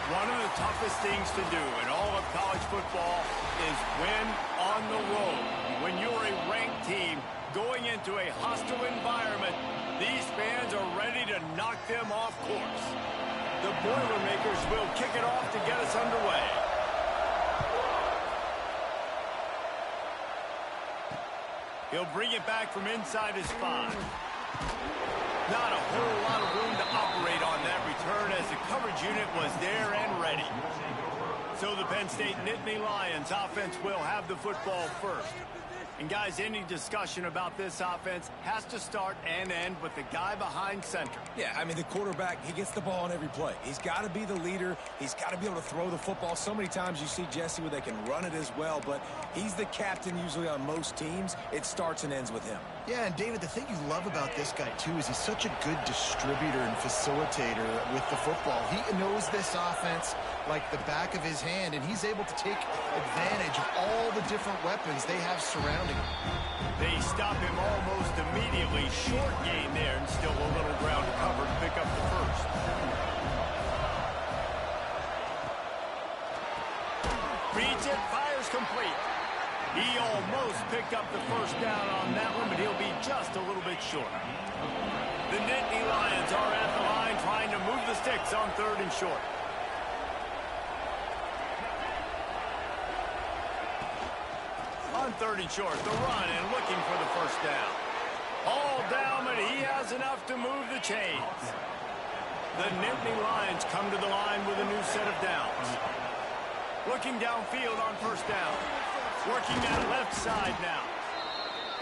One of the toughest things to do in all of college football is win on the road. When you're a ranked team going into a hostile environment, these fans are ready to knock them off course. The Boilermakers will kick it off to get us underway. He'll bring it back from inside his 5. Not a whole lot of room to operate on that return as the coverage unit was there and ready. So the Penn State Nittany Lions offense will have the football first. And guys, any discussion about this offense has to start and end with the guy behind center. Yeah, I mean, the quarterback, he gets the ball on every play. He's got to be the leader. He's got to be able to throw the football. So many times you see Jesse where they can run it as well, but he's the captain usually on most teams. It starts and ends with him. Yeah, and David, the thing you love about this guy, too, is he's such a good distributor and facilitator with the football. He knows this offense like the back of his hand, and he's able to take advantage of all the different weapons they have surrounding him. They stop him almost immediately. Short gain there, and still a little ground to cover to pick up the first. Reads it, fires complete. He almost picked up the first down on that one, but he'll be just a little bit short. The Nittany Lions are at the line trying to move the sticks on 3rd and short. On 3rd and short, the run and looking for the first down. All down, but he has enough to move the chains. The Nittany Lions come to the line with a new set of downs. Looking downfield on 1st down. Working that left side now.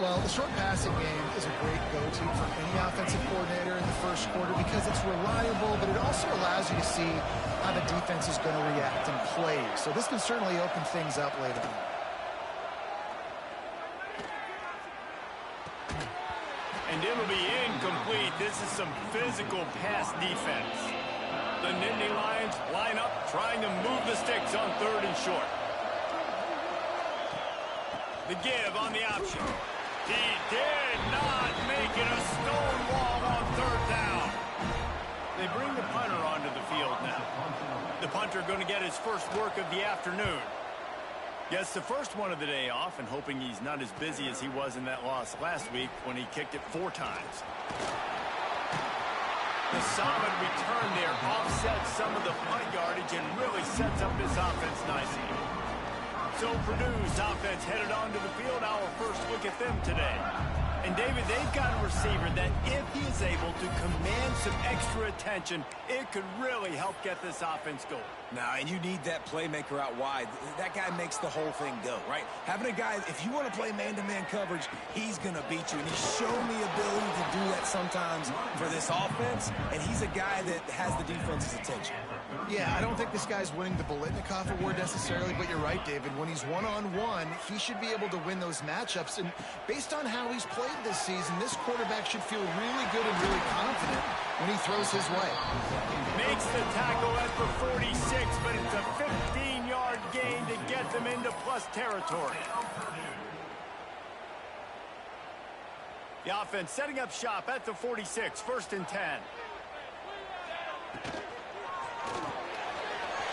Well, the short passing game is a great go-to for any offensive coordinator in the first quarter because it's reliable, but it also allows you to see how the defense is going to react and play. So this can certainly open things up later on. And it'll be incomplete. This is some physical pass defense. The Nittany Lions line up, trying to move the sticks on 3rd and short. The give on the option. He did not make it a stone wall on 3rd down. They bring the punter onto the field now. The punter going to get his first work of the afternoon. Gets the first one of the day off and hoping he's not as busy as he was in that loss last week when he kicked it 4 times. The solid return there offsets some of the punt yardage and really sets up this offense nicely. So Purdue's offense headed onto the field. Our first look at them today. And David, they've got a receiver that if he is able to command some extra attention, it could really help get this offense going. Now, and you need that playmaker out wide. That guy makes the whole thing go, right? Having a guy, if you want to play man-to-man coverage, he's going to beat you. And he's shown the ability to do that sometimes for this offense. And he's a guy that has the defense's attention. Yeah, I don't think this guy's winning the Bolitnikoff Award necessarily, but you're right, David. When he's one-on-one, he should be able to win those matchups. And based on how he's played this season, this quarterback should feel really good and really confident when he throws his way. Makes the tackle at the 46, but it's a 15-yard gain to get them into plus territory. The offense setting up shop at the 46, 1st and 10.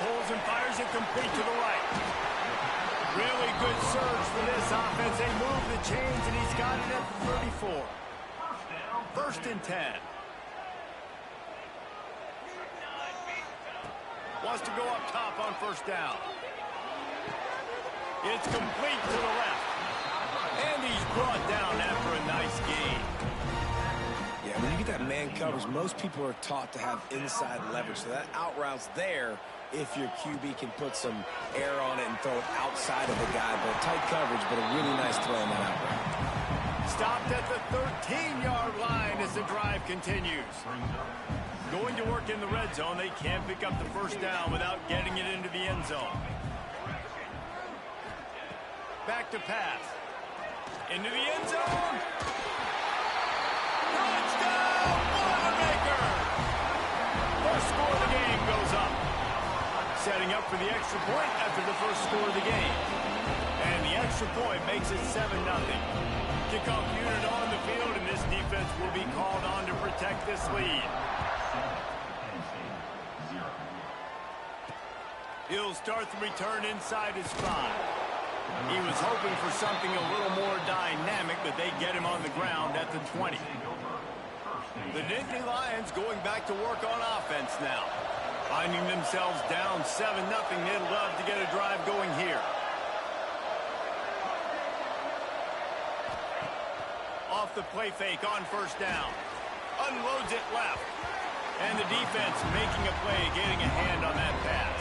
Pulls and fires it complete to the right. Really good surge for this offense. They move the chains, and he's got it at the 34. 1st and 10. Wants to go up top on 1st down. It's complete to the left. And he's brought down after a nice gain. Yeah, when you get that man coverage, most people are taught to have inside leverage. So that out route's there if your QB can put some air on it and throw it outside of the guy. But tight coverage, but a really nice throw in that out route. Stopped at the 13-yard line as the drive continues. Going to work in the red zone. They can't pick up the 1st down without getting it into the end zone. Back to pass. Into the end zone. Touchdown, Boilermaker! First score of the game goes up. Setting up for the extra point after the first score of the game. And the extra point makes it 7-0. Kickoff unit on the field, and this defense will be called on to protect this lead. He'll start the return inside his 5. He was hoping for something a little more dynamic, but they get him on the ground at the 20. The Nittany Lions going back to work on offense now. Finding themselves down 7-0, they'd love to get a drive going here. Off the play fake on first down. Unloads it left. And the defense making a play, getting a hand on that pass.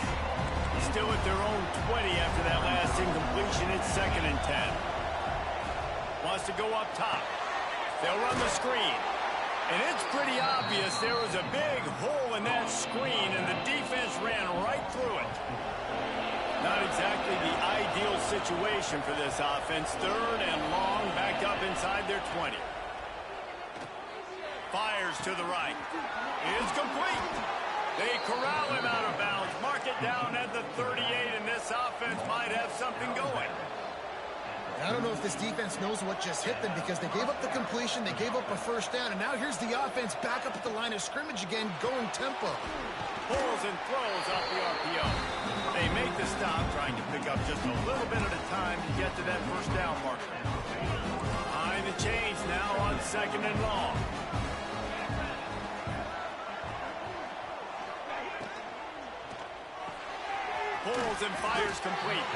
Still at their own 20 after that last incompletion. It's 2nd and 10. Wants to go up top. They'll run the screen. And it's pretty obvious there was a big hole in that screen, and the defense ran right through it. Not exactly the ideal situation for this offense. 3rd and long, backed up inside their 20. Fires to the right. It's complete. They corral him out of bounds. Mark it down at the 38, and this offense might have something going. I don't know if this defense knows what just hit them because they gave up the completion, they gave up a first down, and now here's the offense back up at the line of scrimmage again, going tempo. Pulls and throws off the RPO. They make the stop, trying to pick up just a little bit at a time to get to that first down marker. Behind the chains now on 2nd and long. Pulls and fires complete.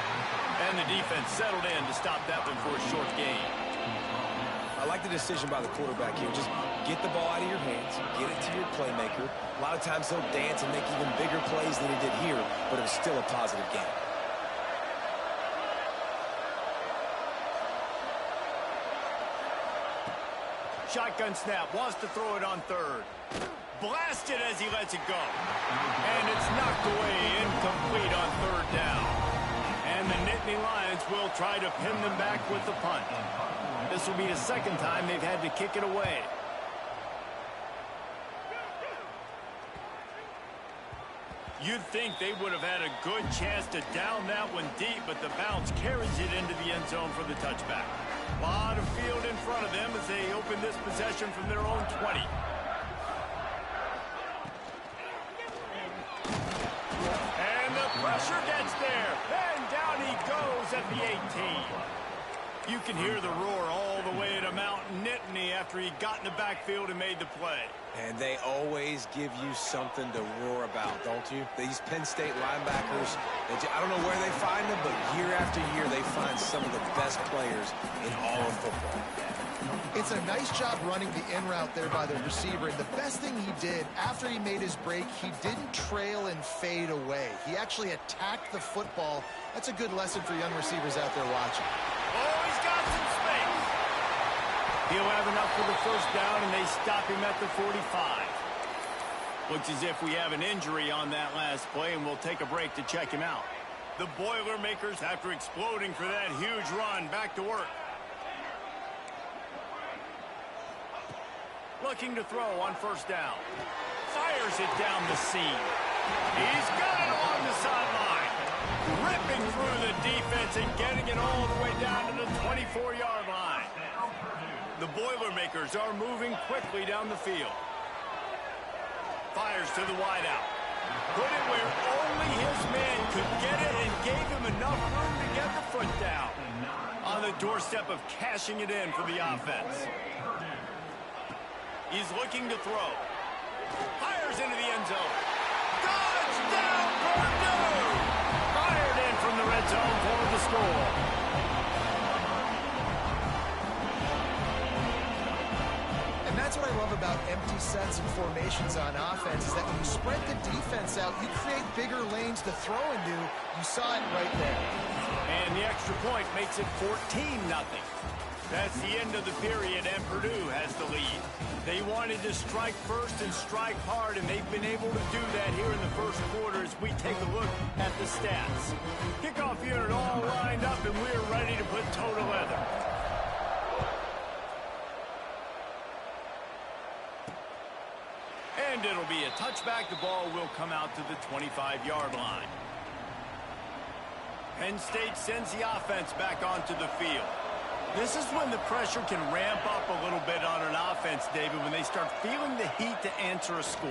And the defense settled in to stop that one for a short gain. I like the decision by the quarterback here. Just get the ball out of your hands, get it to your playmaker. A lot of times he'll dance and make even bigger plays than he did here, but it was still a positive game. Shotgun snap, wants to throw it on 3rd. Blasted as he lets it go. And it's knocked away, incomplete on 3rd down. And the Nittany Lions will try to pin them back with the punt. This will be the 2nd time they've had to kick it away. You'd think they would have had a good chance to down that one deep, but the bounce carries it into the end zone for the touchback. A lot of field in front of them as they open this possession from their own 20. And the pressure gets there. And down he goes at the 18. You can hear the roar all the way to Mount Nittany after he got in the backfield and made the play. And they always give you something to roar about, don't you? These Penn State linebackers, I don't know where they find them, but year after year they find some of the best players in all of football. It's a nice job running the in route there by the receiver. And the best thing he did after he made his break, he didn't trail and fade away. He actually attacked the football. That's a good lesson for young receivers out there watching. Oh, he's got some space. He'll have enough for the first down, and they stop him at the 45. Looks as if we have an injury on that last play, and we'll take a break to check him out. The Boilermakers, after exploding for that huge run, back to work. Looking to throw on first down. Fires it down the seam. He's got it along the sideline. Ripping through the defense and getting it all the way down to the 24-yard line. The Boilermakers are moving quickly down the field. Fires to the wideout. Put it where only his man could get it and gave him enough room to get the foot down. On the doorstep of cashing it in for the offense. He's looking to throw. Fires into the end zone. Touchdown, Purdue! Fired in from the red zone for the score. And that's what I love about empty sets and formations on offense is that when you spread the defense out, you create bigger lanes to throw into. You saw it right there. And the extra point makes it 14-0. That's the end of the period, and Purdue has the lead. They wanted to strike first and strike hard, and they've been able to do that here in the first quarter as we take a look at the stats. Kickoff unit all lined up, and we're ready to put toe to leather. And it'll be a touchback. The ball will come out to the 25-yard line. Penn State sends the offense back onto the field. This is when the pressure can ramp up a little bit on an offense, David, when they start feeling the heat to answer a score.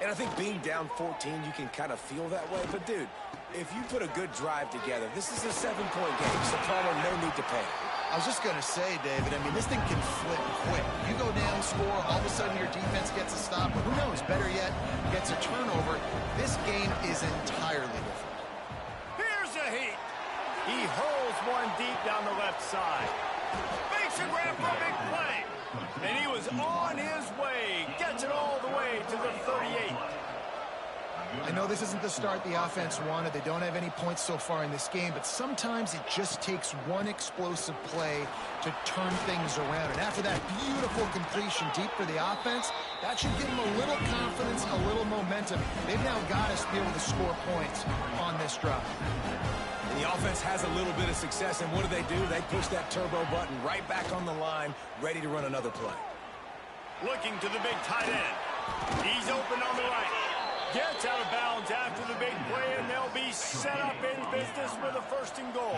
And I think being down 14, you can kind of feel that way. But, dude, If you put a good drive together, this is a 7-point game, so Palmer, no need to panic. I was just going to say, David, I mean, this thing can flip quick. You go down, score, all of a sudden your defense gets a stop. Who knows? Better yet, gets a turnover. This game is entirely different. Here's a heat. He hurls one deep down the left side. Makes a grab for a big play. And he was on his way. Gets it all the way to the 38. I know this isn't the start the offense wanted. They don't have any points so far in this game, but sometimes it just takes one explosive play to turn things around. And after that beautiful completion deep for the offense, that should give them a little confidence, a little momentum. They've now got us to be able to score points on this drive. And the offense has a little bit of success, and what do? They push that turbo button right back on the line, ready to run another play. Looking to the big tight end. He's open on the right. Gets out of bounds after the big play, and they'll be set up in business with a 1st and goal.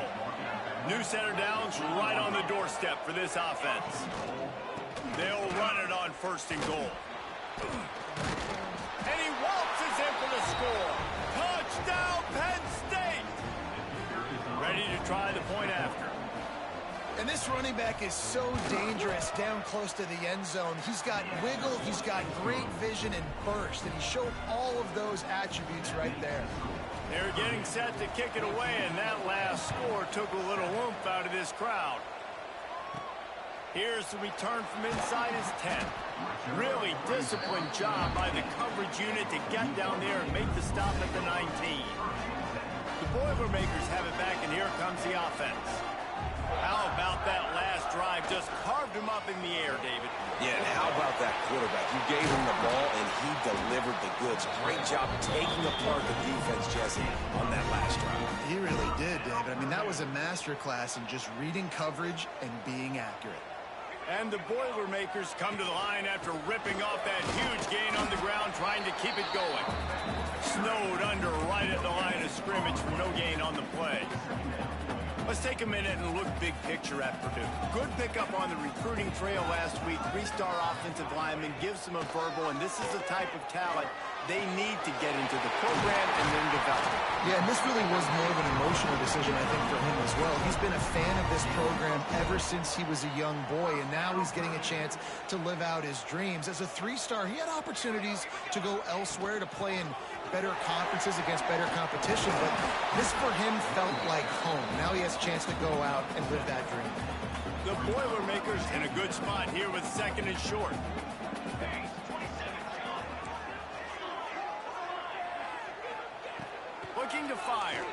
New center downs right on the doorstep for this offense. They'll run it on 1st and goal. And he waltzes in for the score. Touchdown, Penn State! Ready to try the point after. And this running back is so dangerous down close to the end zone. He's got wiggle, he's got great vision and burst, and he showed all of those attributes right there. They're getting set to kick it away, and that last score took a little oomph out of this crowd. Here's the return from inside his 10. Really disciplined job by the coverage unit to get down there and make the stop at the 19. The Boilermakers have it back, and here comes the offense. How about that last drive? Just carved him up in the air, David. Yeah, and how about that quarterback? You gave him the ball, and he delivered the goods. Great job taking apart the defense, Jesse, on that last drive. He really did, David. I mean, that was a masterclass in just reading coverage and being accurate. And the Boilermakers come to the line after ripping off that huge gain on the ground, trying to keep it going. Snowed under right at the line of scrimmage for no gain on the play. Let's take a minute and look big picture at Purdue. Good pickup on the recruiting trail last week. 3-star offensive lineman gives them a verbal, and this is the type of talent they need to get into the program and then develop. Yeah, and this really was more of an emotional decision, I think, for him as well. He's been a fan of this program ever since he was a young boy, and now he's getting a chance to live out his dreams. As a 3-star, he had opportunities to go elsewhere, to play in better conferences against better competition, but this for him felt like home. Now he has a chance to go out and live that dream. The Boilermakers in a good spot here with 2nd and short. Looking to fire.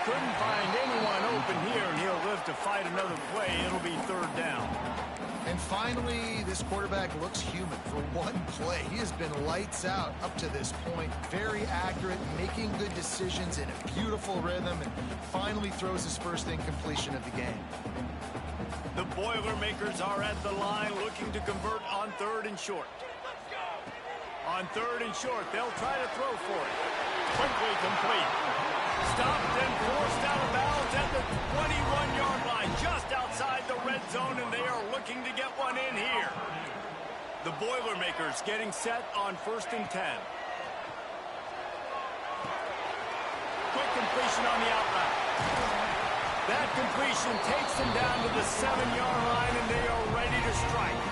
Couldn't find anyone open here, and he'll live to fight another play. It'll be 3rd down. And finally, this quarterback looks human for one play. He has been lights out up to this point. Very accurate, making good decisions in a beautiful rhythm, and finally throws his first incompletion of the game. The Boilermakers are at the line looking to convert on 3rd and short. On 3rd and short, they'll try to throw for it. Quickly complete. Stopped and forced out of bounds at the 21-yard line, just outside the red zone, and they are looking to get one in here. The Boilermakers getting set on 1st and 10. Quick completion on the outright. That completion takes them down to the 7-yard line, and they are ready to strike.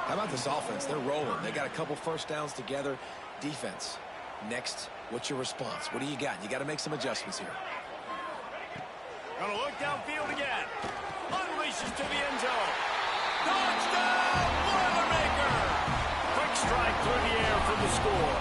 How about this offense? They're rolling. They got a couple 1st downs together. Defense. Next, what's your response? What do you got? You got to make some adjustments here. Gonna look downfield again. Unleashes to the end zone. Touchdown, Boilermaker! Quick strike through the air for the score.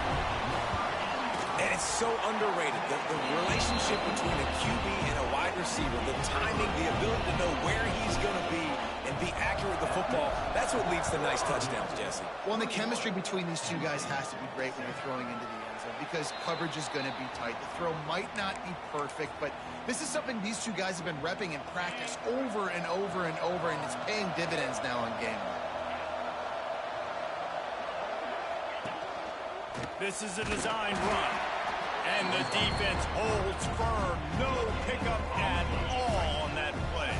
And it's so underrated. The relationship between a QB and a wide receiver, the timing, the ability to know where he's going to be and be accurate with the football, that's what leads to nice touchdowns, Jesse. Well, and the chemistry between these two guys has to be great when you're throwing into the end zone because coverage is going to be tight. The throw might not be perfect, but this is something these two guys have been repping in practice over and over and over, and it's paying dividends now on game day. This is a designed run. And the defense holds firm. No pickup at all on that play.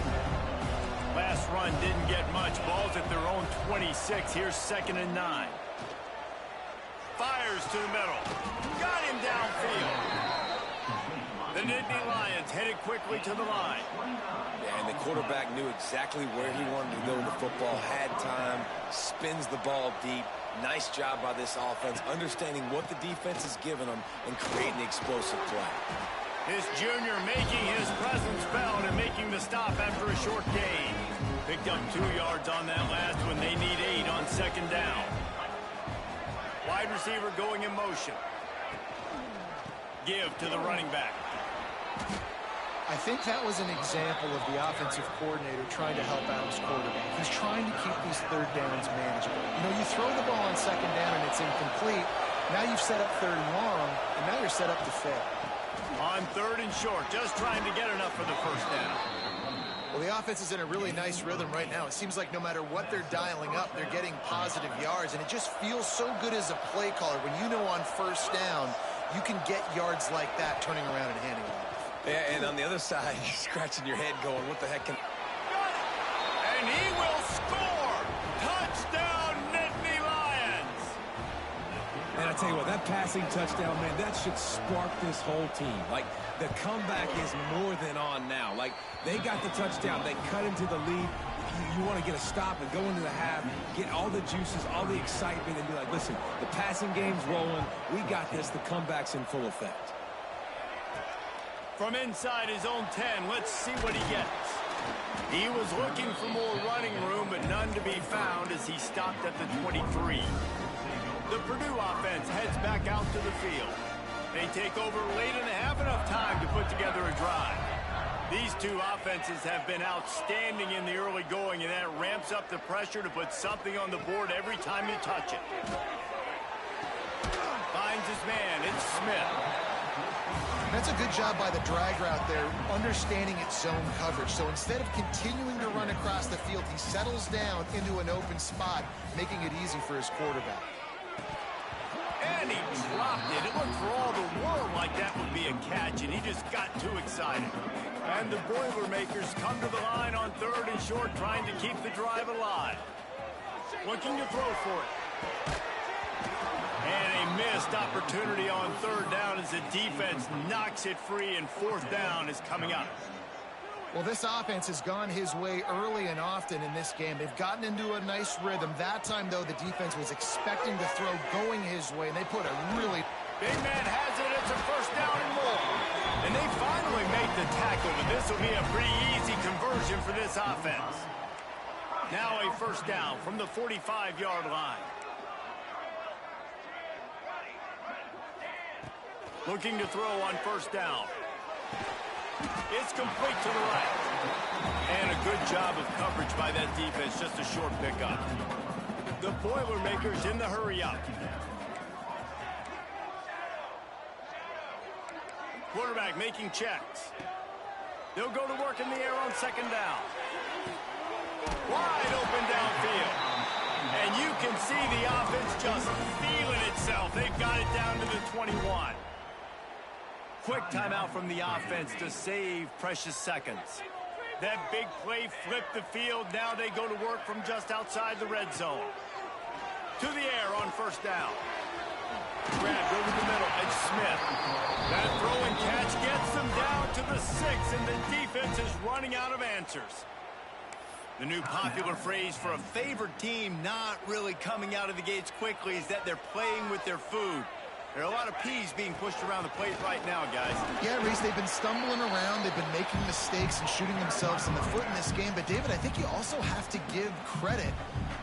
Last run didn't get much. Ball's at their own 26. Here's 2nd and 9. fires to the middle. Got him downfield. The Nittany Lions headed quickly to the line. Yeah, and the quarterback knew exactly where he wanted to go with the football, had time, spins the ball deep. Nice job by this offense, understanding what the defense is giving them and creating explosive play. This junior making his presence felt and making the stop after a short gain. Picked up 2 yards on that last one. They need 8 on second down. Wide receiver going in motion. Give to the running back. I think that was an example of the offensive coordinator trying to help out his quarterback. He's trying to keep these third downs manageable. You know, you throw the ball on second down and it's incomplete. Now you've set up third and long, and now you're set up to fail. On third and short, just trying to get enough for the first down. Well, the offense is in a really nice rhythm right now. It seems like no matter what they're dialing up, they're getting positive yards, and it just feels so good as a play caller when you know on first down you can get yards like that turning around and handing it off. Yeah, and on the other side, you're scratching your head going, what the heck can... And he will score! Touchdown, Nittany Lions! And I tell you what, that passing touchdown, man, that should spark this whole team. Like, the comeback is more than on now. Like, they got the touchdown. They cut into the lead. You want to get a stop and go into the half, get all the juices, all the excitement, and be like, listen, the passing game's rolling. We got this. The comeback's in full effect. From inside his own 10, let's see what he gets. He was looking for more running room, but none to be found as he stopped at the 23. The Purdue offense heads back out to the field. They take over late and have enough time to put together a drive. These two offenses have been outstanding in the early going, and that ramps up the pressure to put something on the board every time you touch it. Finds his man, it's Smith. That's a good job by the drag route there, understanding its zone coverage. So instead of continuing to run across the field, he settles down into an open spot, making it easy for his quarterback. And he dropped it. It looked for all the world like that would be a catch, and he just got too excited. And the Boilermakers come to the line on third and short, trying to keep the drive alive. Looking to throw for it. And a missed opportunity on third down as the defense knocks it free, and fourth down is coming up. Well, this offense has gone his way early and often in this game. They've gotten into a nice rhythm. That time, though, the defense was expecting to throw going his way, and they put a really... Big man has it. It's a first down and more. And they finally make the tackle, but this will be a pretty easy conversion for this offense. Now a first down from the 45-yard line. Looking to throw on first down. It's complete to the right. And a good job of coverage by that defense, just a short pickup. The Boilermakers in the hurry up. Quarterback making checks. They'll go to work in the air on second down. Wide open downfield. And you can see the offense just feeling itself. They've got it down to the 21. Quick timeout from the offense to save precious seconds. That big play flipped the field. Now they go to work from just outside the red zone. To the air on first down. Grabbed over the middle, and Smith. That throw and catch gets them down to the 6, and the defense is running out of answers. The new popular phrase for a favored team not really coming out of the gates quickly is that they're playing with their food. There are a lot of peas being pushed around the plate right now, guys. Yeah, Reese, they've been stumbling around. They've been making mistakes and shooting themselves in the foot in this game. But, David, I think you also have to give credit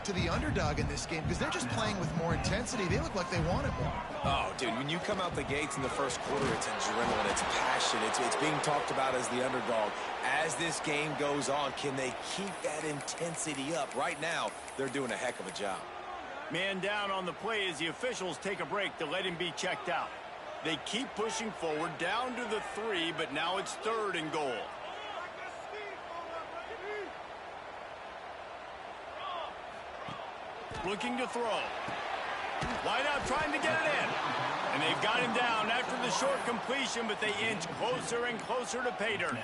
to the underdog in this game because they're just playing with more intensity. They look like they want it more. Oh, dude, when you come out the gates in the first quarter, it's adrenaline, it's passion, it's being talked about as the underdog. As this game goes on, can they keep that intensity up? Right now, they're doing a heck of a job. Man down on the play as the officials take a break to let him be checked out. They keep pushing forward down to the 3, but now it's third and goal. Looking to throw. Wide out trying to get it in. And they've got him down after the short completion, but they inch closer and closer to pay dirt.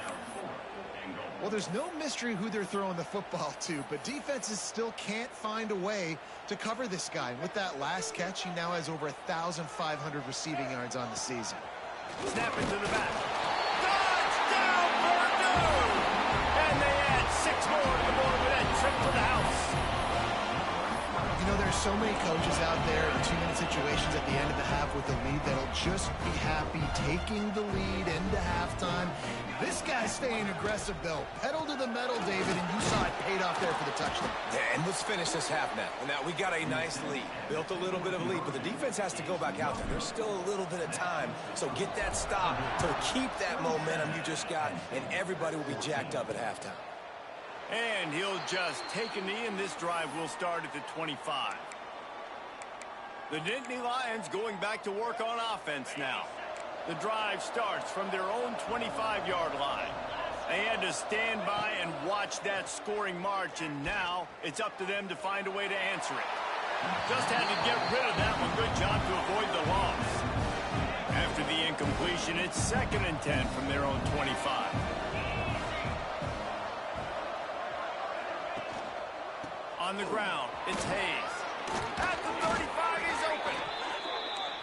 Well, there's no mystery who they're throwing the football to, but defenses still can't find a way to cover this guy. And with that last catch, he now has over 1,500 receiving yards on the season. Snap into the back. Touchdown, Purdue! And they add 6 more to the board with that trip to the house. You know, there's so many coaches out there in 2-minute situations at the end of the half with the lead that'll just be happy taking the lead into halftime. This guy's staying aggressive, though. Pedal to the metal, David, and you saw it paid off there for the touchdown. Yeah, and let's finish this half now. Now, we got a nice lead. Built a little bit of a lead, but the defense has to go back out there. There's still a little bit of time, so get that stop to keep that momentum you just got, and everybody will be jacked up at halftime. And he'll just take a knee, and this drive will start at the 25. The Nittany Lions going back to work on offense now. The drive starts from their own 25-yard line. They had to stand by and watch that scoring march, and now it's up to them to find a way to answer it. Just had to get rid of that one. Good job to avoid the loss. After the incompletion, it's 2nd and 10 from their own 25. On the ground, it's Hayes. At the 35, he's open.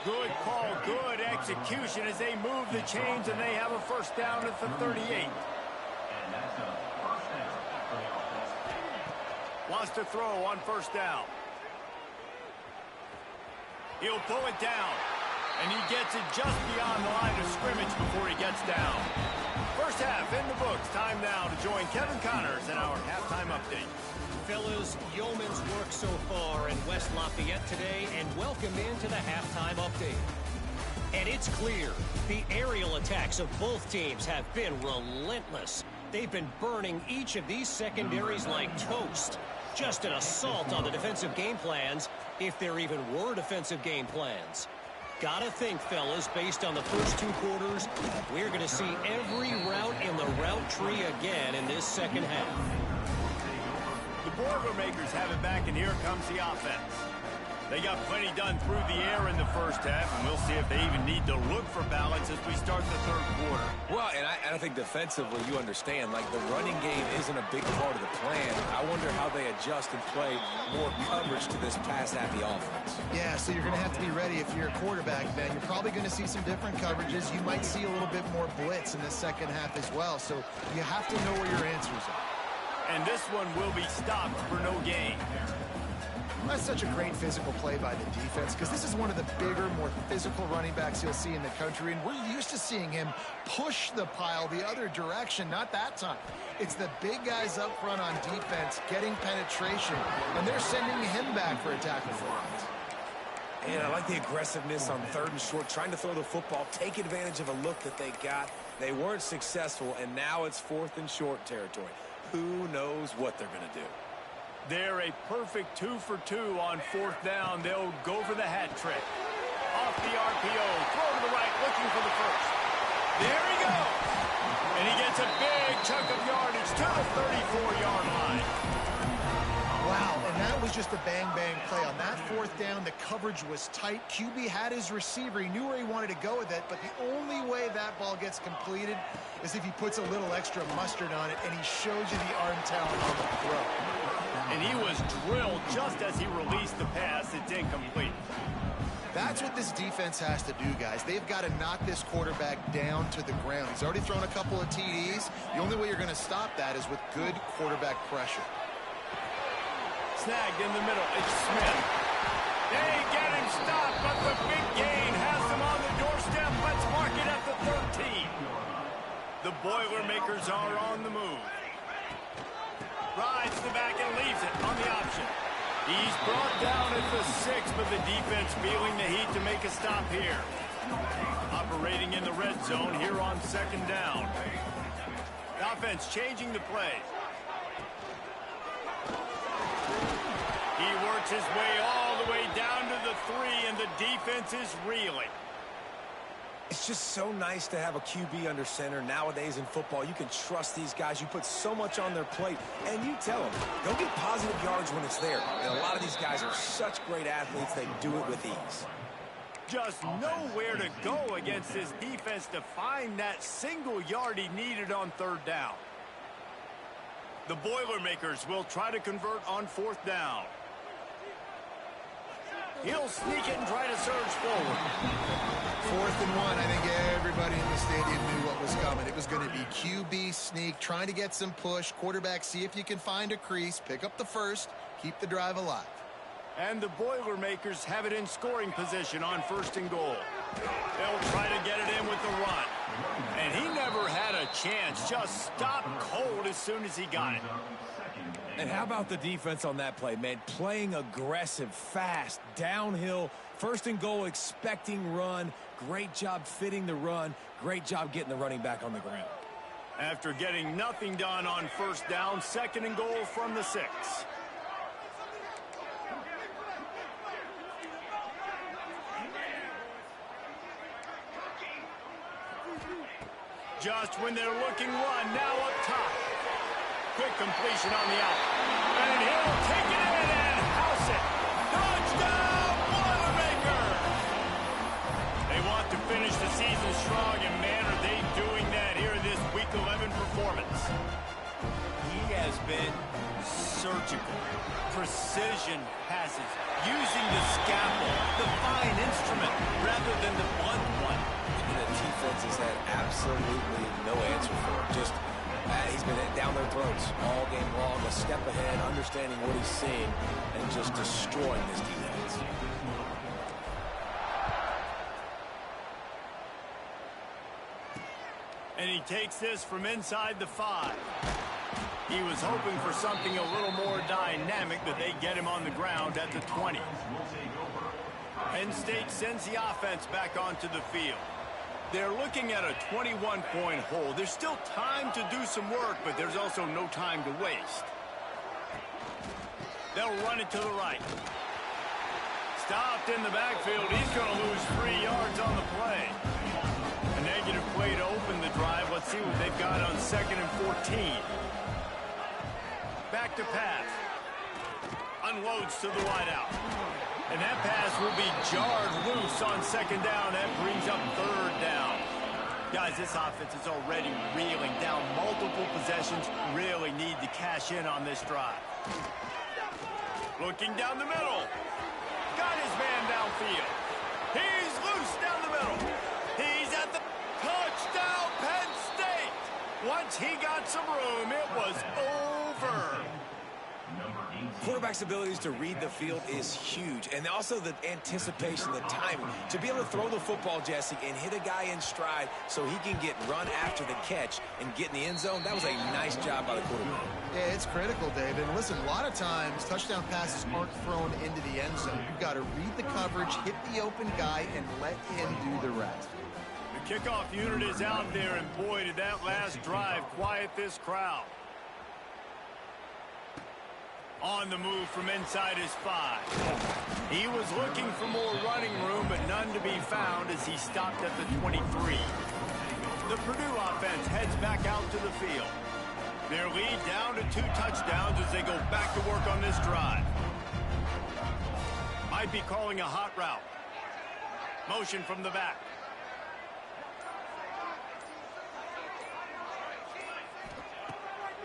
Good call, good execution as they move the chains, and they have a first down at the 38. Wants to throw on first down. He'll pull it down, and he gets it just beyond the line of scrimmage before he gets down. First half in the books. Time now to join Kevin Connors in our halftime update. Fellas, yeoman's work so far in West Lafayette today, and welcome into the halftime update. And it's clear, the aerial attacks of both teams have been relentless. They've been burning each of these secondaries like toast. Just an assault on the defensive game plans, if there even were defensive game plans. Gotta think, fellas, based on the first 2 quarters, we're going to see every route in the route tree again in this second half. The Boilermakers have it back, and here comes the offense. They got plenty done through the air in the first half, and we'll see if they even need to look for balance as we start the 3rd quarter. Well, and I think defensively, you understand, like the running game isn't a big part of the plan. I wonder how they adjust and play more coverage to this pass-happy offense. Yeah, so you're going to have to be ready if you're a quarterback, Ben. You're probably going to see some different coverages. You might see a little bit more blitz in the second half as well, so you have to know where your answers are. And this one will be stopped for no gain. That's such a great physical play by the defense because this is one of the bigger, more physical running backs you'll see in the country, and we're used to seeing him push the pile the other direction. Not that time. It's the big guys up front on defense getting penetration, and they're sending him back for a tackle for loss. And I like the aggressiveness on 3rd and short, trying to throw the football, take advantage of a look that they got. They weren't successful, and now it's 4th and short territory. Who knows what they're going to do? They're a perfect 2 for 2 on 4th down. They'll go for the hat trick. Off the RPO, throw to the right, looking for the first. There he goes. And he gets a big chunk of yardage to the 34-yard line. Wow, and that was just a bang-bang play. On that 4th down, the coverage was tight. QB had his receiver. He knew where he wanted to go with it, but the only way that ball gets completed is if he puts a little extra mustard on it, and he shows you the arm talent on the throw. And he was drilled just as he released the pass. It's incomplete. That's what this defense has to do, guys. They've got to knock this quarterback down to the ground. He's already thrown a couple of TDs. The only way you're going to stop that is with good quarterback pressure. Snagged in the middle. It's Smith. They get him stopped, but the big gain has him on the doorstep. Let's mark it at the 13. The Boilermakers are on the move. Rides the back and leaves it on the option. He's brought down at the 6, but the defense feeling the heat to make a stop here. Operating in the red zone here on 2nd down. The offense changing the play. He works his way all the way down to the 3, and the defense is reeling. It's just so nice to have a QB under center. Nowadays in football, you can trust these guys. You put so much on their plate, and you tell them, go get positive yards when it's there. And a lot of these guys are such great athletes, they do it with ease. Just nowhere to go against this defense to find that single yard he needed on 3rd down. The Boilermakers will try to convert on 4th down. He'll sneak it and try to surge forward. 4th and 1. I think everybody in the stadium knew what was coming. It was going to be QB sneak, trying to get some push. Quarterback, see if you can find a crease. Pick up the first. Keep the drive alive. And the Boilermakers have it in scoring position on 1st and goal. They'll try to get it in with the run. And he never had a chance. Just stopped cold as soon as he got it. And how about the defense on that play, man? Playing aggressive, fast, downhill, 1st and goal, expecting run. Great job fitting the run. Great job getting the running back on the ground. After getting nothing done on 1st down, 2nd and goal from the 6. Just when they're looking one, now up top. Quick completion on the out. And he'll take it in and house it. Touchdown, Boilermaker! They want to finish the season strong, and man, are they doing that here in this Week 11 performance. He has been surgical. Precision passes. Using the scalpel, the fine instrument, rather than the blunt one. The defense has had absolutely no answer for him. Just, he's been down their throats all game long, a step ahead, understanding what he's seeing, and just destroying this defense. And he takes this from inside the 5. He was hoping for something a little more dynamic, but they get him on the ground at the 20. Penn State sends the offense back onto the field. They're looking at a 21-point hole. There's still time to do some work, but there's also no time to waste. They'll run it to the right. Stopped in the backfield. He's going to lose 3 yards on the play. A negative play to open the drive. Let's see what they've got on 2nd and 14. Back to pass. Unloads to the wideout. And that pass will be jarred loose on 2nd down. That brings up 3rd down. Guys, this offense is already reeling down multiple possessions. Really need to cash in on this drive. Looking down the middle. Got his man downfield. He's loose down the middle. He's at the touchdown, Penn State. Once he got some room, it was over. Quarterback's abilities to read the field is huge, and also the anticipation, the timing. To be able to throw the football, Jesse, and hit a guy in stride so he can get run after the catch and get in the end zone, that was a nice job by the quarterback. Yeah, it's critical, David. And listen, a lot of times touchdown passes aren't thrown into the end zone. You've got to read the coverage, hit the open guy, and let him do the rest. The kickoff unit is out there, and boy, did that last drive quiet this crowd. On the move from inside his 5. He was looking for more running room, but none to be found as he stopped at the 23. The Purdue offense heads back out to the field. Their lead down to 2 touchdowns as they go back to work on this drive. Might be calling a hot route. Motion from the back.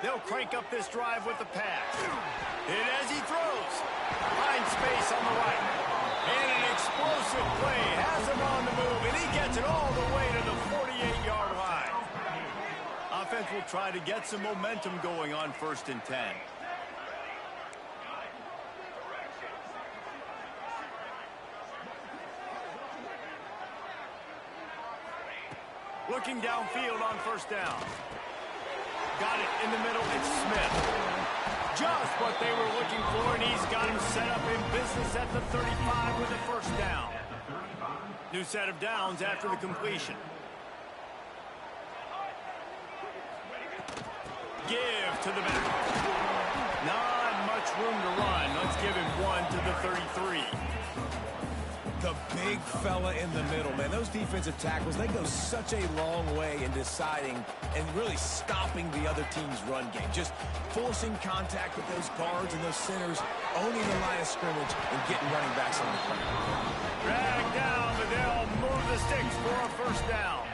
They'll crank up this drive with the pass. Hit as he throws. Finds space on the right. And an explosive play has him on the move, and he gets it all the way to the 48-yard line. Offense will try to get some momentum going on 1st and 10. Looking downfield on 1st down. Got it in the middle. It's Smith. Just what they were looking for, and he's got him set up in business at the 35 with a 1st down. New set of downs after the completion. Give to the back. Not much room to run. Let's give him 1 to the 33. The big fella in the middle, man. Those defensive tackles, they go such a long way in deciding and really stopping the other team's run game. Just forcing contact with those guards and those centers, owning the line of scrimmage, and getting running backs on the ground. Drag down, but they'll move the sticks for a 1st down.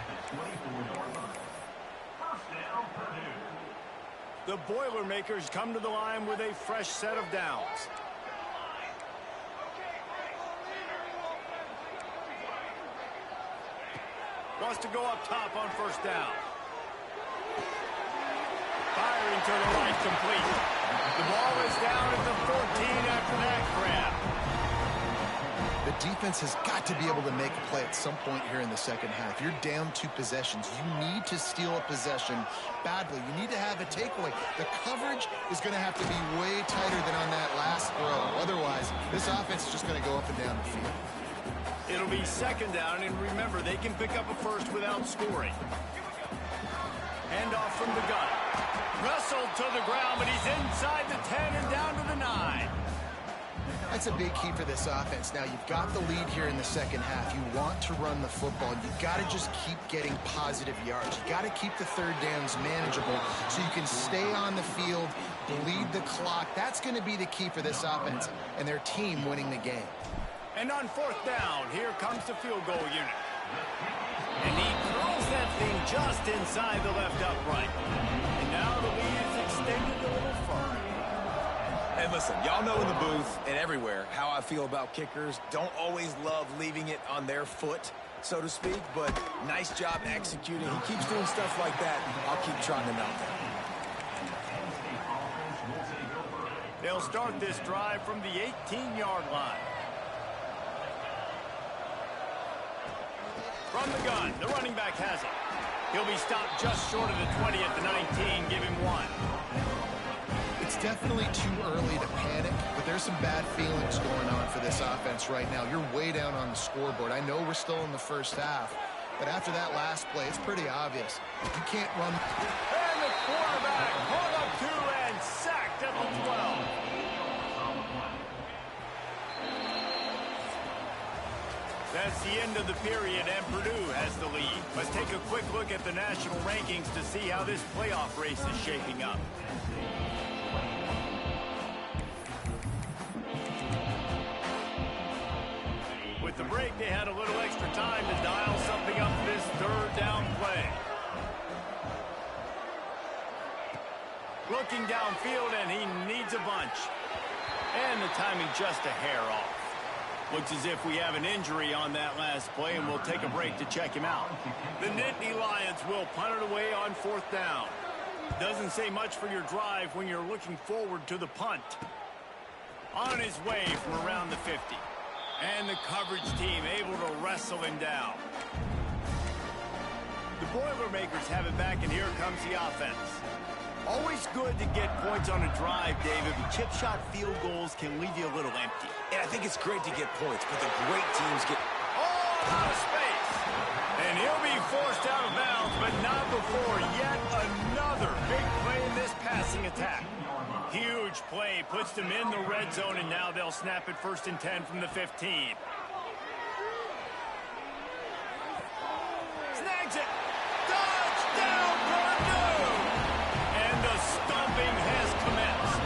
The The Boilermakers come to the line with a fresh set of downs. Wants to go up top on first down. Firing to the right, complete. The ball is down at the 14 after that grab. The defense has got to be able to make a play at some point here in the second half. You're down 2 possessions. You need to steal a possession badly. You need to have a takeaway. The coverage is going to have to be way tighter than on that last throw. Otherwise, this offense is just going to go up and down the field. It'll be second down, and remember, they can pick up a first without scoring. Handoff from the gun. Wrestled to the ground, but he's inside the 10 and down to the 9. That's a big key for this offense. Now, you've got the lead here in the second half. You want to run the football. You've got to just keep getting positive yards. You've got to keep the third downs manageable so you can stay on the field, bleed the clock. That's going to be the key for this offense and their team winning the game. And on fourth down, here comes the field goal unit. And he throws that thing just inside the left upright. And now the lead is extended a little further. And listen, y'all know in the booth and everywhere how I feel about kickers. Don't always love leaving it on their foot, so to speak, but nice job executing. He keeps doing stuff like that. I'll keep trying him out there. They'll start this drive from the 18-yard line. From the gun, the running back has it. He'll be stopped just short of the 20 at the 19. Give him 1. It's definitely too early to panic, but there's some bad feelings going on for this offense right now. You're way down on the scoreboard. I know we're still in the first half, but after that last play, it's pretty obvious. You can't run. And the quarterback pulled up 2 and sacked at the 12. That's the end of the period, and Purdue has the lead. Let's take a quick look at the national rankings to see how this playoff race is shaping up. With the break, they had a little extra time to dial something up for this third down play. Looking downfield, and he needs a bunch. And the timing just a hair off. Looks as if we have an injury on that last play, and we'll take a break to check him out. The Nittany Lions will punt it away on fourth down. Doesn't say much for your drive when you're looking forward to the punt. On his way from around the 50. And the coverage team able to wrestle him down. The Boilermakers have it back, and here comes the offense. Always good to get points on a drive, David, but chip shot field goals can leave you a little empty. And I think it's great to get points, but the great teams get all out of space. And he'll be forced out of bounds, but not before yet another big play in this passing attack. Huge play puts them in the red zone, and now they'll snap it 1st and 10 from the 15. Snags it. Touchdown, Purdue! And the stomping has commenced.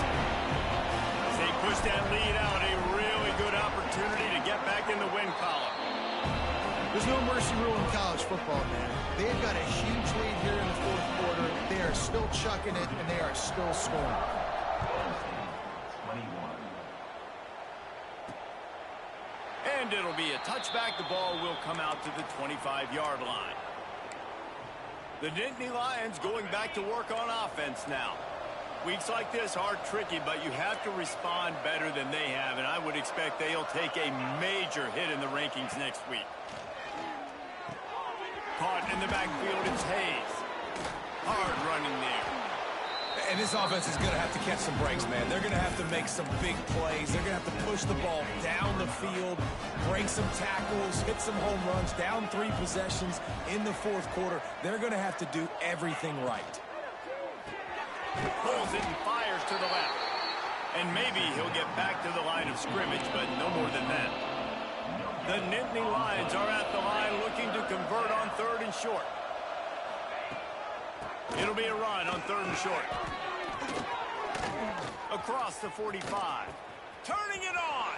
As they push that lead out, a really good opportunity to get back in the win column. There's no mercy rule in college football, man. They've got a huge lead here in the fourth quarter. They are still chucking it, and they are still scoring. And it'll be a touchback. The ball will come out to the 25-yard line. The Nittany Lions going back to work on offense now. Weeks like this are tricky, but you have to respond better than they have, and I would expect they'll take a major hit in the rankings next week. Caught in the backfield, it's Hayes. Hard running there. And this offense is going to have to catch some breaks, man. They're going to have to make some big plays. They're going to have to push the ball down the field, break some tackles, hit some home runs, down 3 possessions in the fourth quarter. They're going to have to do everything right. Pulls it and fires to the left. And maybe he'll get back to the line of scrimmage, but no more than that. The Nittany Lions are at the line looking to convert on 3rd and short. It'll be a run on 3rd and short. Across the 45. Turning it on.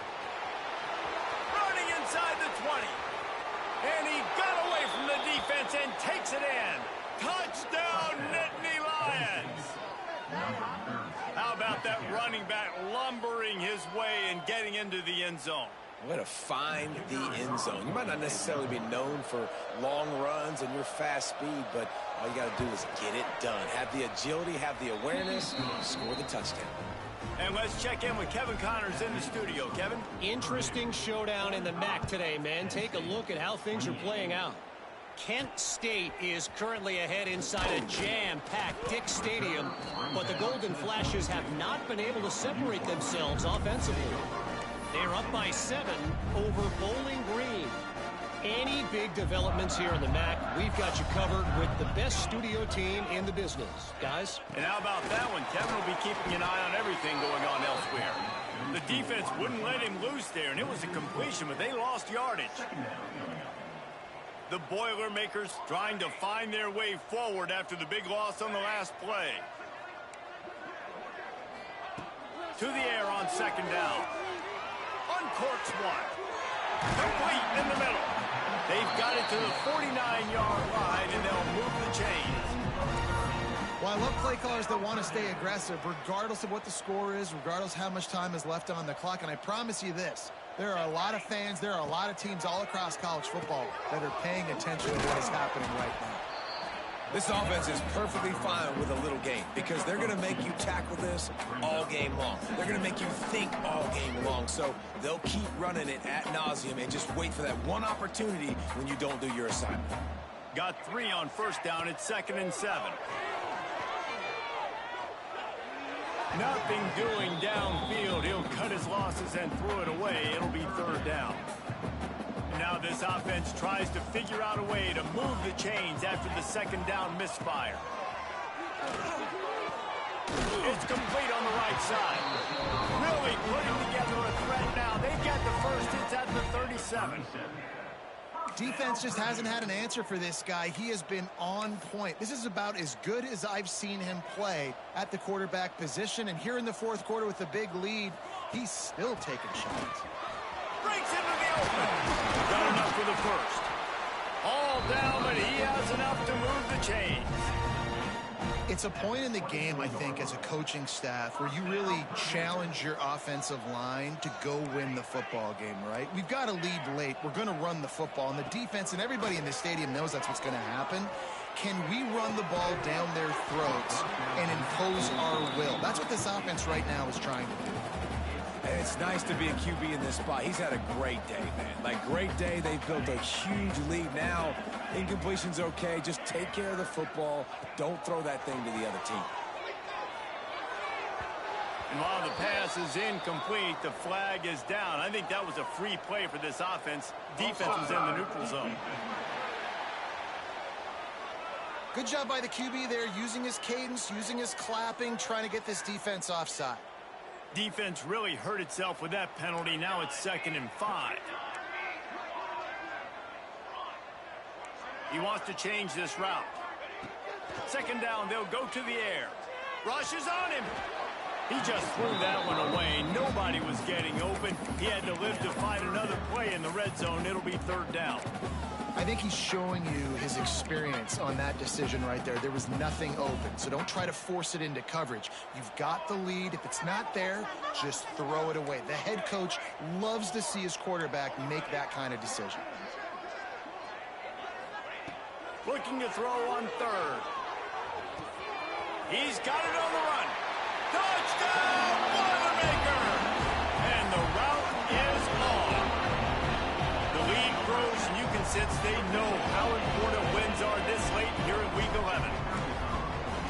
Running inside the 20. And he got away from the defense and takes it in. Touchdown, Nittany Lions. How about that running back lumbering his way and getting into the end zone? Way to find the end zone. You might not necessarily be known for long runs and your fast speed, but all you got to do is get it done. Have the agility, have the awareness, score the touchdown. And let's check in with Kevin Connors in the studio. Kevin? Interesting showdown in the MAC today, man. Take a look at how things are playing out. Kent State is currently ahead inside a jam-packed Dick Stadium, but the Golden Flashes have not been able to separate themselves offensively. They're up by 7 over Bowling Green. Any big developments here in the MAC, we've got you covered with the best studio team in the business. Guys? And how about that one? Kevin will be keeping an eye on everything going on elsewhere. The defense wouldn't let him loose there, and it was a completion, but they lost yardage. The Boilermakers trying to find their way forward after the big loss on the last play. To the air on second down. Uncorks one. Complete in the middle. They've got it to the 49-yard line, and they'll move the chains. Well, I love play callers that want to stay aggressive, regardless of what the score is, regardless how much time is left on the clock. And I promise you this, there are a lot of fans, there are a lot of teams all across college football that are paying attention to what is happening right now. This offense is perfectly fine with a little game because they're going to make you tackle this all game long. They're going to make you think all game long. So they'll keep running it ad nauseum and just wait for that one opportunity when you don't do your assignment. Got 3 on first down. It's 2nd and 7. Nothing doing downfield. He'll cut his losses and throw it away. It'll be 3rd down. Now this offense tries to figure out a way to move the chains after the 2nd down misfire. It's complete on the right side. Really putting together a threat now. They've got the first. It's at the 37. Defense just hasn't had an answer for this guy. He has been on point. This is about as good as I've seen him play at the quarterback position. And here in the 4th quarter with the big lead, he's still taking shots. Breaks into the open. Got enough for the first. All down, but he has enough to move the chains. It's a point in the game, I think, as a coaching staff where you really challenge your offensive line to go win the football game, right? We've got to lead late. We're going to run the football. And the defense and everybody in the stadium knows that's what's going to happen. Can we run the ball down their throats and impose our will? That's what this offense right now is trying to do. And it's nice to be a QB in this spot. He's had a great day, man. Like, great day. They've built a huge lead now. Incompletion's okay. Just take care of the football. Don't throw that thing to the other team. And while the pass is incomplete, the flag is down. I think that was a free play for this offense. Defense was in the neutral zone. Good job by the QB there, using his cadence, using his clapping, trying to get this defense offside. Defense really hurt itself with that penalty. Now it's 2nd and 5. He wants to change this route. 2nd down, they'll go to the air. Rush is on him. He just threw that one away. Nobody was getting open. He had to live to find another play in the red zone. It'll be 3rd down. I think he's showing you his experience on that decision right there. There was nothing open, so don't try to force it into coverage. You've got the lead. If it's not there, just throw it away. The head coach loves to see his quarterback make that kind of decision. Looking to throw on 3rd. He's got it on the run. Touchdown, Boilermaker! And the route is on. The lead grows, and you can sense they know how important wins are this late here in Week 11.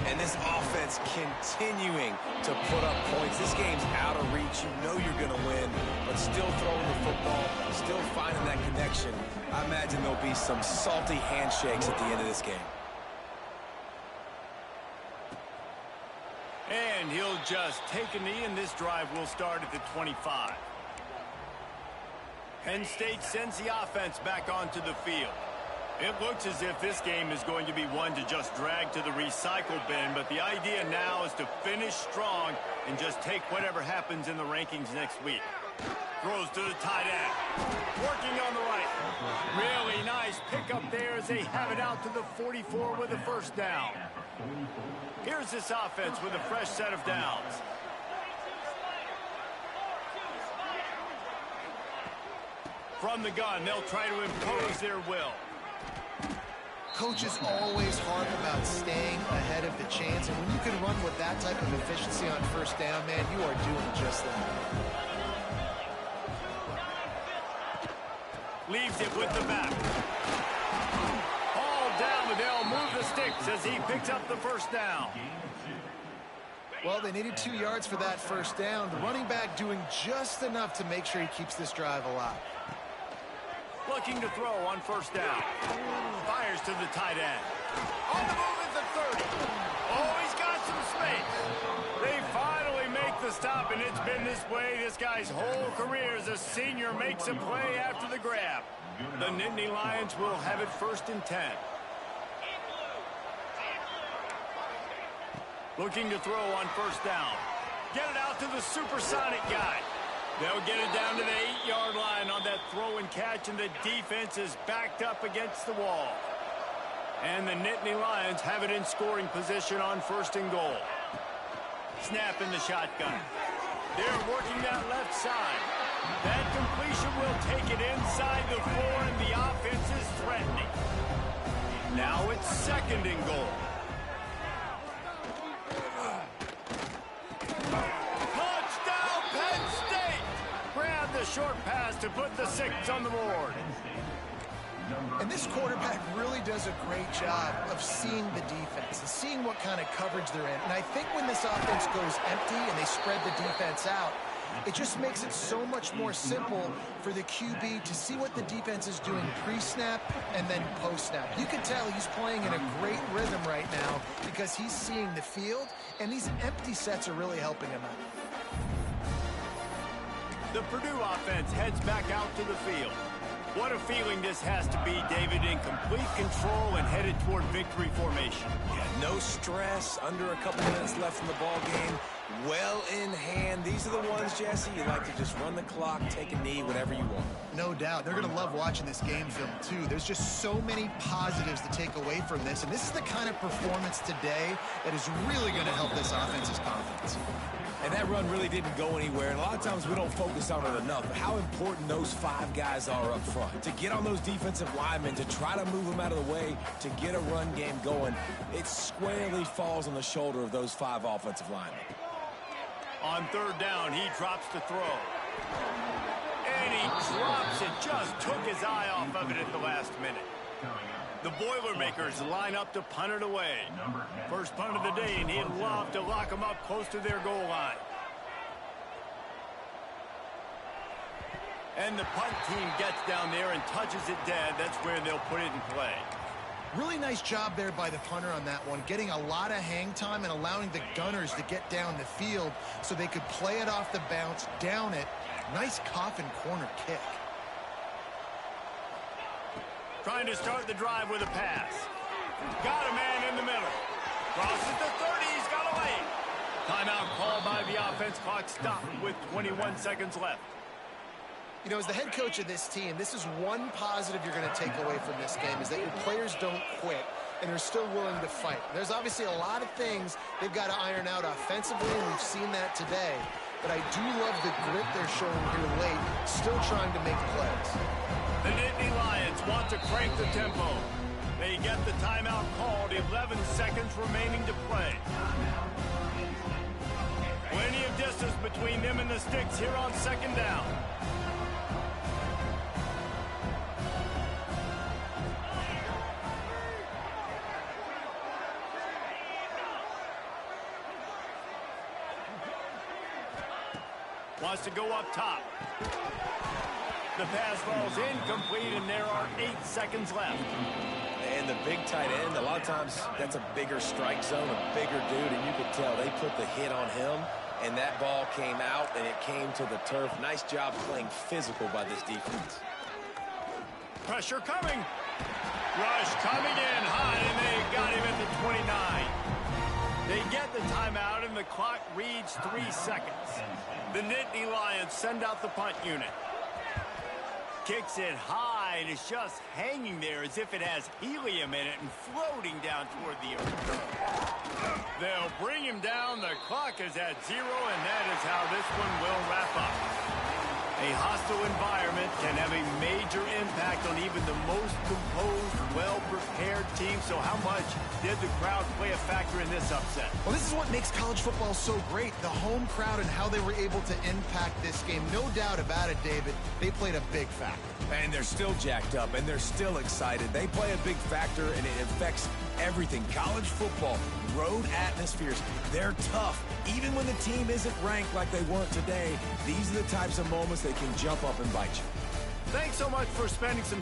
And this offense continuing to put up points. This game's out of reach. You know you're going to win, but still throwing the football, still finding that connection. I imagine there'll be some salty handshakes at the end of this game. And he'll just take a knee, and this drive will start at the 25. Penn State sends the offense back onto the field. It looks as if this game is going to be one to just drag to the recycle bin, but the idea now is to finish strong and just take whatever happens in the rankings next week. Throws to the tight end. Working on the right. Really nice pickup there as they have it out to the 44 with a first down. Here's this offense with a fresh set of downs. From the gun, they'll try to impose their will. Coaches always harp about staying ahead of the chance, and when you can run with that type of efficiency on first down, man, you are doing just that. Leaves it with the back. All down, but they'll move the sticks as he picks up the first down. Well, they needed 2 yards for that first down. The running back doing just enough to make sure he keeps this drive alive. Looking to throw on first down. Fires to the tight end. On the move at the 30. Oh, he's got some space. They finally make the stop, and it's been this way this guy's whole career as a senior makes a play after the grab. The Nittany Lions will have it 1st and 10. Looking to throw on first down. Get it out to the supersonic guy. They'll get it down to the 8-yard line on that throw and catch, and the defense is backed up against the wall. And the Nittany Lions have it in scoring position on 1st and goal. Snap in the shotgun. They're working that left side. That completion will take it inside the 4, and the offense is threatening. Now it's 2nd and goal. Touchdown, Penn State! Grab the short pass to put the 6 on the board. And this quarterback really does a great job of seeing the defense and seeing what kind of coverage they're in. And I think when this offense goes empty and they spread the defense out, it just makes it so much more simple for the QB to see what the defense is doing pre-snap and then post-snap. You can tell he's playing in a great rhythm right now because he's seeing the field, and these empty sets are really helping him out. The Purdue offense heads back out to the field. What a feeling this has to be, David, in complete control and headed toward victory formation. Yeah, no stress, under a couple minutes left in the ball game, well in hand. These are the ones, Jesse, you like to just run the clock, take a knee, whatever you want. No doubt. They're going to love watching this game film, too. There's just so many positives to take away from this, and this is the kind of performance today that is really going to help this offense's confidence. And that run really didn't go anywhere, and a lot of times we don't focus on it enough, but how important those 5 guys are up front. To get on those defensive linemen, to try to move them out of the way, to get a run game going, it squarely falls on the shoulder of those 5 offensive linemen. On 3rd down, he drops to throw. And he drops it, just took his eye off of it at the last minute. The Boilermakers line up to punt it away. First punt of the day, and he'd love to lock them up close to their goal line. And the punt team gets down there and touches it dead. That's where they'll put it in play. Really nice job there by the punter on that one, getting a lot of hang time and allowing the gunners to get down the field so they could play it off the bounce, down it. Nice coffin corner kick. Trying to start the drive with a pass. Got a man in the middle. Crosses the 30. He's got away. Timeout called by the offense. Clock stopped with 21 seconds left. You know, as the head coach of this team, this is one positive you're going to take away from this game, is that your players don't quit and are still willing to fight. There's obviously a lot of things they've got to iron out offensively, and we've seen that today. But I do love the grit they're showing here late, still trying to make plays. The Nittany Lions want to crank the tempo. They get the timeout called, 11 seconds remaining to play. Plenty of distance between them and the sticks here on 2nd down. Wants to go up top. The pass falls incomplete, and there are 8 seconds left. And the big tight end, a lot of times that's a bigger strike zone, a bigger dude, and you could tell they put the hit on him, and that ball came out, and it came to the turf. Nice job playing physical by this defense. Pressure coming. Rush coming in high, and they got him at the 29. They get the timeout, and the clock reads 3 seconds. The Nittany Lions send out the punt unit. Kicks it high sky and is just hanging there as if it has helium in it and floating down toward the earth. They'll bring him down. The clock is at 0, and that is how this one will wrap up. A hostile environment can have a major impact on even the most composed, well-prepared team. So how much did the crowd play a factor in this upset? Well, this is what makes college football so great, the home crowd and how they were able to impact this game. No doubt about it, David. They played a big factor. And they're still jacked up, and they're still excited. They play a big factor, and it affects everything. College football, road atmospheres, they're tough. Even when the team isn't ranked like they weren't today, these are the types of moments that can jump up and bite you. Thanks so much for spending some